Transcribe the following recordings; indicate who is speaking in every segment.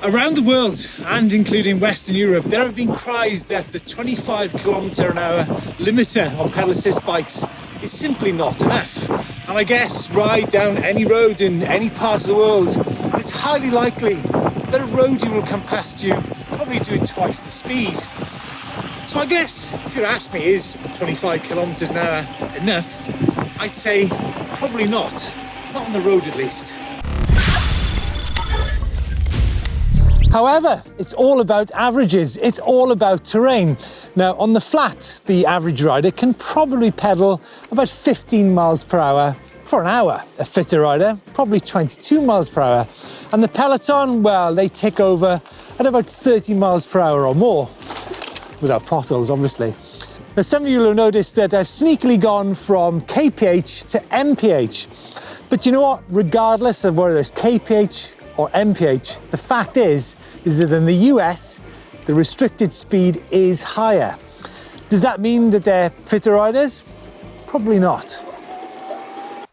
Speaker 1: Around the world, and including Western Europe, there have been cries that the 25 km/h limiter on pedal assist bikes is simply not enough. And I guess ride down any road in any part of the world, it's highly likely that a roadie will come past you, probably doing twice the speed. So I guess, if you ask me, is 25 km/h enough? I'd say probably not on the road at least. However, it's all about averages, it's all about terrain. Now, on the flat, the average rider can probably pedal about 15 miles per hour for an hour. A fitter rider, probably 22 miles per hour. And the peloton, well, they tick over at about 30 miles per hour or more, without potholes, obviously. Now, some of you will have noticed that I've sneakily gone from kph to mph. But you know what? Regardless of whether it's kph or mph, the fact is that in the US, the restricted speed is higher. Does that mean that they're fitter riders? Probably not.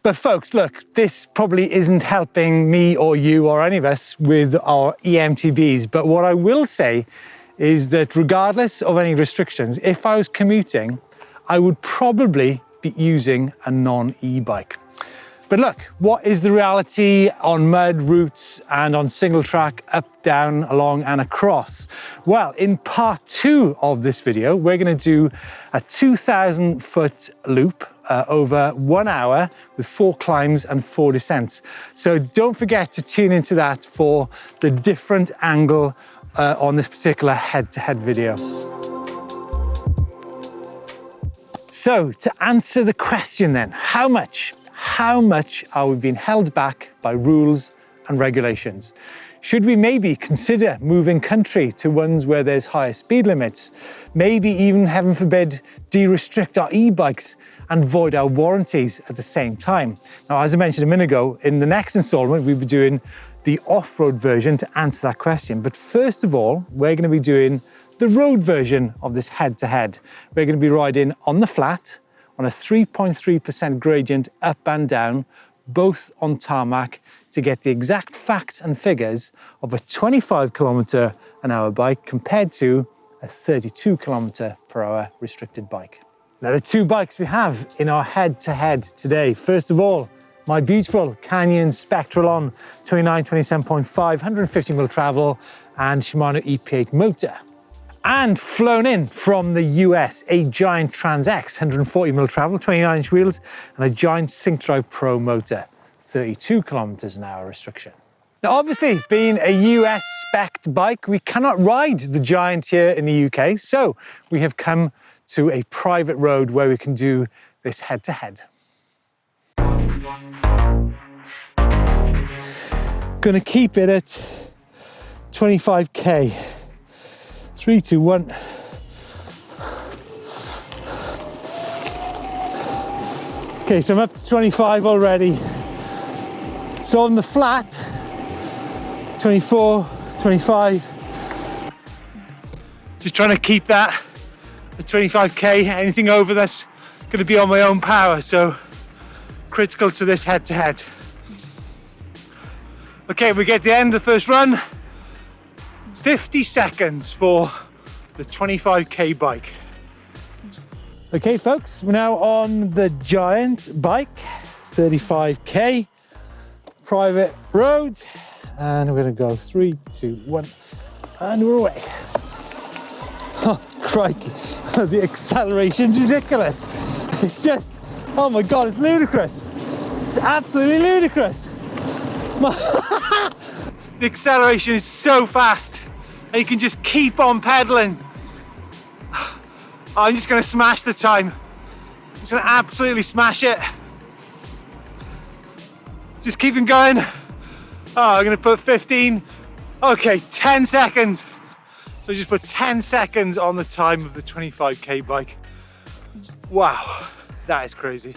Speaker 1: But folks, look, this probably isn't helping me or you or any of us with our EMTBs. But what I will say is that regardless of any restrictions, if I was commuting, I would probably be using a non-e-bike. But look, what is the reality on mud routes and on single track, up, down, along and across? Well, in part 2 of this video, we're going to do a 2,000 foot loop over 1 hour with 4 climbs and 4 descents. So don't forget to tune into that for the different angle on this particular head-to-head video. So to answer the question then, how much are we being held back by rules and regulations? Should we maybe consider moving country to ones where there's higher speed limits? Maybe even, heaven forbid, de-restrict our e-bikes and void our warranties at the same time? Now, as I mentioned a minute ago, in the next installment, we'll be doing the off-road version to answer that question. But first of all, we're going to be doing the road version of this head-to-head. We're going to be riding on the flat, on a 3.3% gradient up and down, both on tarmac, to get the exact facts and figures of a 25 km/h bike compared to a 32 km/h restricted bike. Now, the 2 bikes we have in our head-to-head today. First of all, my beautiful Canyon Spectralon 29-27.5, 150mm travel and Shimano EP8 motor. And flown in from the US, a Giant Trans X 140mm travel, 29-inch wheels, and a Giant Sync Drive Pro motor, 32 km/h restriction. Now, obviously, being a US spec'd bike, we cannot ride the Giant here in the UK, so we have come to a private road where we can do this head-to-head. Gonna keep it at 25k. 3, 2, 1. Okay, so I'm up to 25 already. So on the flat, 24, 25. Just trying to keep that at 25k. Anything over that's going to be on my own power, so critical to this head-to-head. Okay, we get the end of the first run. 50 seconds for the 25k bike. Okay folks, we're now on the Giant bike, 35k, private road, and we're gonna go 3, 2, 1, and we're away. Oh, crikey, the acceleration's ridiculous. It's just, oh my God, it's ludicrous. It's absolutely ludicrous. The acceleration is so fast. And you can just keep on pedaling. I'm just gonna smash the time. I'm just gonna absolutely smash it. Just keeping going. Oh, I'm gonna put 15. Okay, 10 seconds. So just put 10 seconds on the time of the 25k bike. Wow, that is crazy.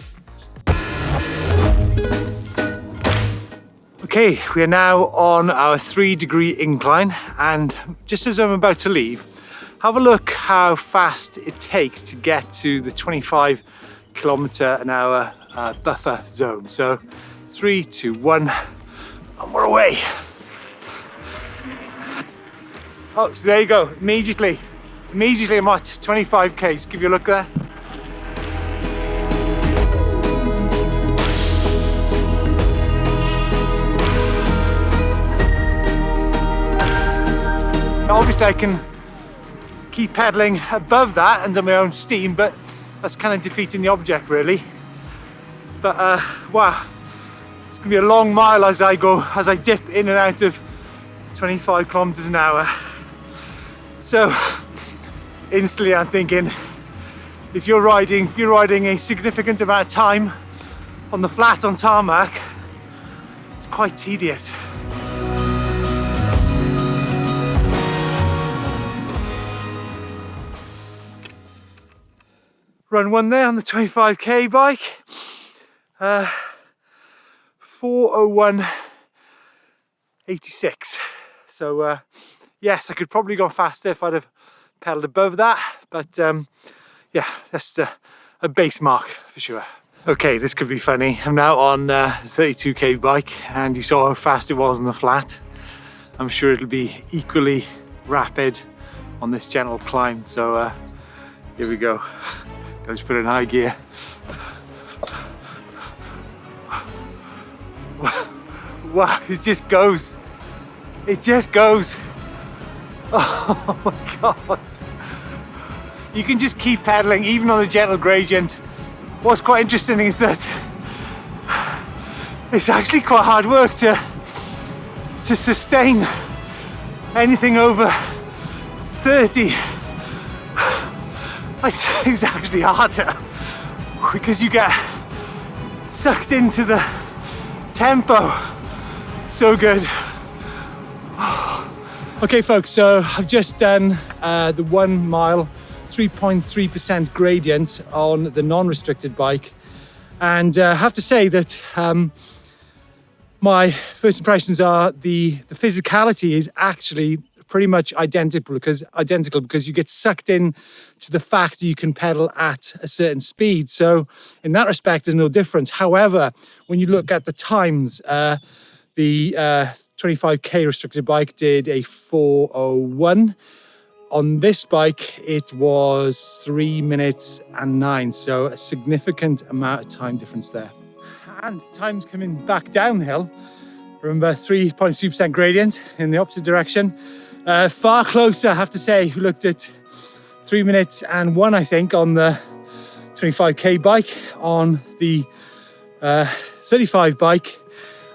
Speaker 1: Okay, we are now on our 3-degree incline, and just as I'm about to leave, have a look how fast it takes to get to the 25 km/h buffer zone. So 3, 2, 1, and we're away. Oh, so there you go, immediately I'm at 25 k's. Give you a look there. Now, obviously I can keep pedaling above that under my own steam, but that's kind of defeating the object really. But wow, it's gonna be a long mile as I dip in and out of 25 kilometers an hour. So instantly I'm thinking, if you're riding a significant amount of time on the flat on tarmac, it's quite tedious. Run one there on the 25k bike. 4:01.86. So yes, I could probably go faster if I'd have pedaled above that, but yeah, that's a base mark for sure. Okay, this could be funny. I'm now on the 32k bike, and you saw how fast it was on the flat. I'm sure it'll be equally rapid on this gentle climb. So here we go. Let's put it in high gear. Wow, it just goes. It just goes. Oh my God. You can just keep pedaling even on the gentle gradient. What's quite interesting is that it's actually quite hard work to sustain anything over 30. It's actually harder because you get sucked into the tempo. So good. Okay folks, so I've just done the 1 mile, 3.3% gradient on the non-restricted bike, and I have to say that my first impressions are the physicality is actually pretty much identical because you get sucked in to the fact that you can pedal at a certain speed. So in that respect, there's no difference. However, when you look at the times, the 25k restricted bike did a 4:01. On this bike, it was 3 minutes and 9. So a significant amount of time difference there. And time's coming back downhill. Remember, 3.3% gradient in the opposite direction. Far closer, I have to say. We looked at 3 minutes and 1, I think, on the 25k bike. On the 35 bike,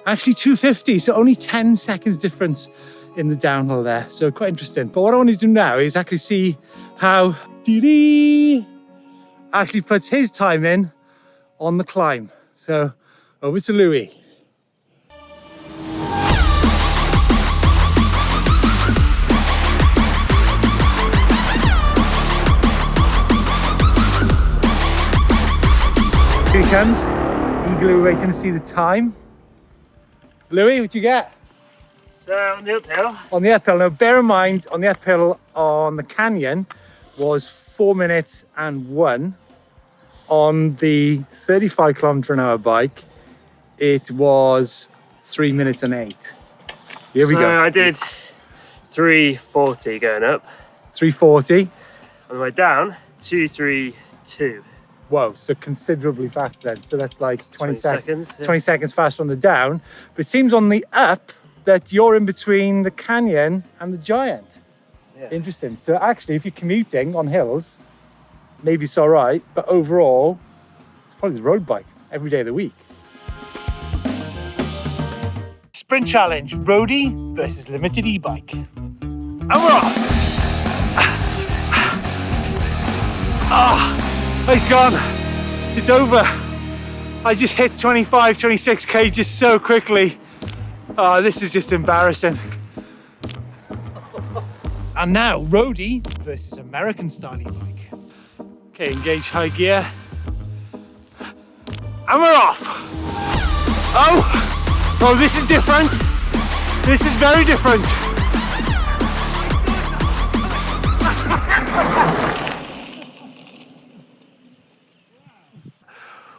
Speaker 1: actually 2:50, so only 10 seconds difference in the downhill there. So quite interesting. But what I want to do now is actually see how Didi actually puts his time in on the climb. So over to Louis. Here he comes, eagerly waiting to see the time. Louis, what you get?
Speaker 2: So on the uphill.
Speaker 1: On the uphill, now bear in mind, on the uphill on the canyon was 4 minutes and 1. On the 35 kilometer an hour bike, it was 3 minutes and 8. Here we go.
Speaker 2: So I did 3:40 going up.
Speaker 1: 3:40.
Speaker 2: On the way down, 2:32.
Speaker 1: Whoa, so considerably faster then. So that's like 20 seconds.
Speaker 2: Yeah.
Speaker 1: 20 seconds faster on the down. But it seems on the up that you're in between the canyon and the giant.
Speaker 2: Yeah.
Speaker 1: Interesting. So actually, if you're commuting on hills, maybe it's all right. But overall, it's probably the road bike every day of the week. Sprint challenge, roadie versus limited e-bike. And we're off. It's gone. It's over. I just hit 25, 26k just so quickly. Oh, this is just embarrassing. And now, roadie versus American style e-bike. Okay, engage high gear. And we're off. Oh, this is different. This is very different.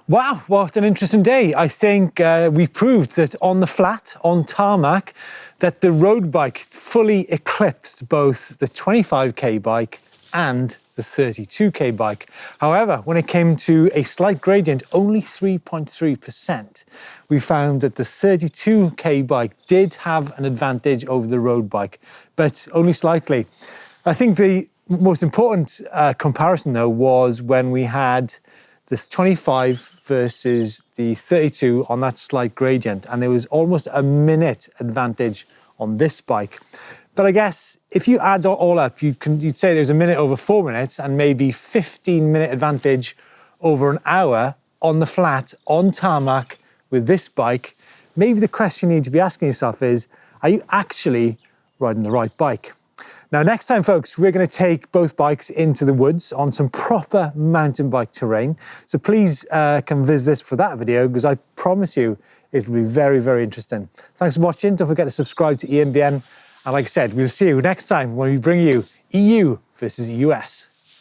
Speaker 1: Wow, what an interesting day. I think we proved that on the flat, on tarmac, that the road bike fully eclipsed both the 25k bike and the 32k bike. However, when it came to a slight gradient, only 3.3%, we found that the 32k bike did have an advantage over the road bike, but only slightly. I think the most important comparison though was when we had the 25 versus the 32 on that slight gradient, and there was almost a minute advantage on this bike. But I guess if you add all up, you'd say there's a minute over 4 minutes and maybe 15-minute advantage over an hour on the flat, on tarmac with this bike. Maybe the question you need to be asking yourself is, are you actually riding the right bike? Now, next time, folks, we're going to take both bikes into the woods on some proper mountain bike terrain. So please come visit us for that video, because I promise you it'll be very, very interesting. Thanks for watching. Don't forget to subscribe to EMBN. And like I said, we'll see you next time when we bring you EU versus US.